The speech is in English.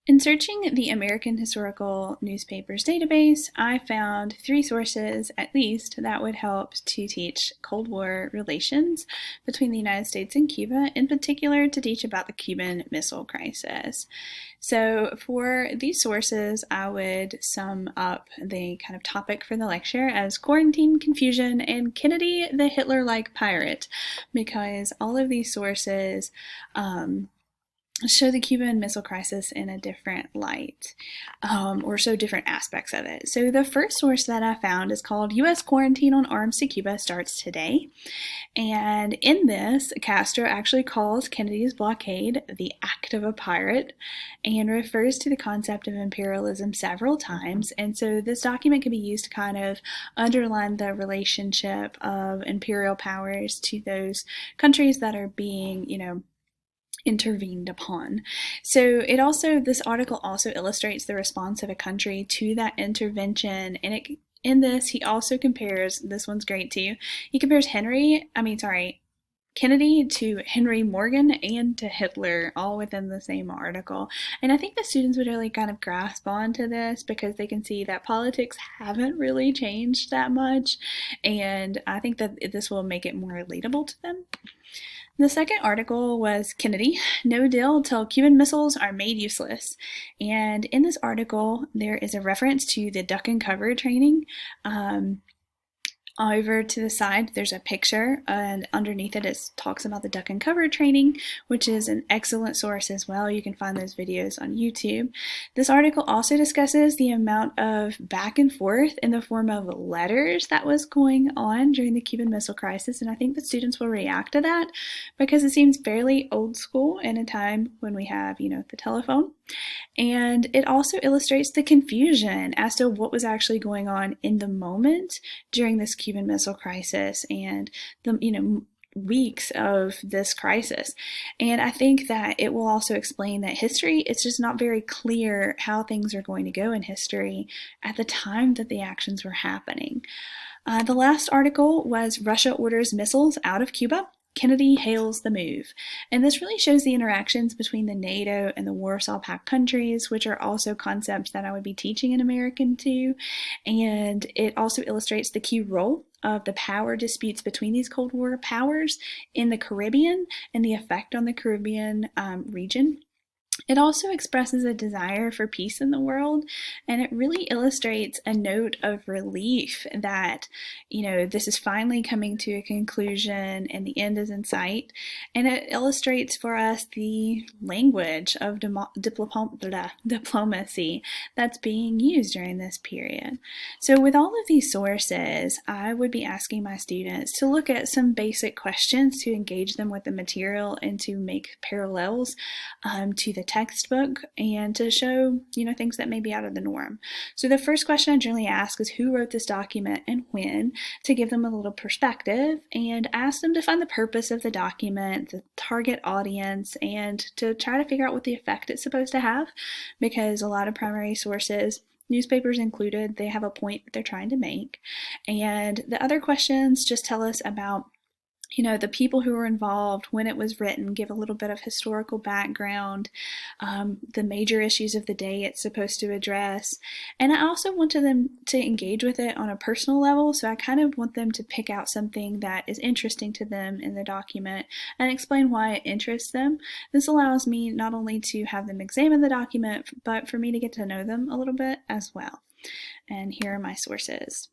In searching the American Historical Newspapers database, I found three sources, at least, that would help to teach Cold War relations between the United States and Cuba, in particular to teach about the Cuban Missile Crisis. So for these sources, I would sum up the kind of topic for the lecture as quarantine confusion and Kennedy the Hitler-like pirate, because all of these sources show the Cuban Missile Crisis in a different light, or show different aspects of it. So the first source that I found is called U.S. Quarantine on Arms to Cuba Starts Today. And in this, Castro actually calls Kennedy's blockade the act of a pirate and refers to the concept of imperialism several times. And so this document can be used to kind of underline the relationship of imperial powers to those countries that are being, intervened upon. So this article also illustrates the response of a country to that intervention, and in this he also compares, this one's great too, he compares Kennedy to Henry Morgan and to Hitler, all within the same article. And I think the students would really kind of grasp onto this because they can see that politics haven't really changed that much, and I think that this will make it more relatable to them. The second article was Kennedy, no deal till Cuban missiles are made useless. And in this article, there is a reference to the duck and cover training. Over to the side, there's a picture, and underneath it talks about the duck and cover training, which is an excellent source as well. You can find those videos on YouTube. This article also discusses the amount of back and forth in the form of letters that was going on during the Cuban Missile Crisis, and I think the students will react to that because it seems fairly old school in a time when we have, the telephone. And it also illustrates the confusion as to what was actually going on in the moment during this Cuban Missile Crisis and the, weeks of this crisis. And I think that it will also explain that history, it's just not very clear how things are going to go in history at the time that the actions were happening. The last article was Russia orders missiles out of Cuba. Kennedy hails the move. And this really shows the interactions between the NATO and the Warsaw Pact countries, which are also concepts that I would be teaching in American too. And it also illustrates the key role of the power disputes between these Cold War powers in the Caribbean and the effect on the Caribbean region. It also expresses a desire for peace in the world, and it really illustrates a note of relief that, this is finally coming to a conclusion and the end is in sight. And it illustrates for us the language of diplomacy that's being used during this period. So with all of these sources, I would be asking my students to look at some basic questions to engage them with the material and to make parallels to the textbook and to show, things that may be out of the norm. So the first question I generally ask is who wrote this document and when, to give them a little perspective, and ask them to find the purpose of the document, the target audience, and to try to figure out what the effect it's supposed to have, because a lot of primary sources, newspapers included, they have a point that they're trying to make. And the other questions just tell us about the people who were involved, when it was written, give a little bit of historical background, the major issues of the day it's supposed to address. And I also want them to engage with it on a personal level, so I kind of want them to pick out something that is interesting to them in the document and explain why it interests them. This allows me not only to have them examine the document, but for me to get to know them a little bit as well. And here are my sources.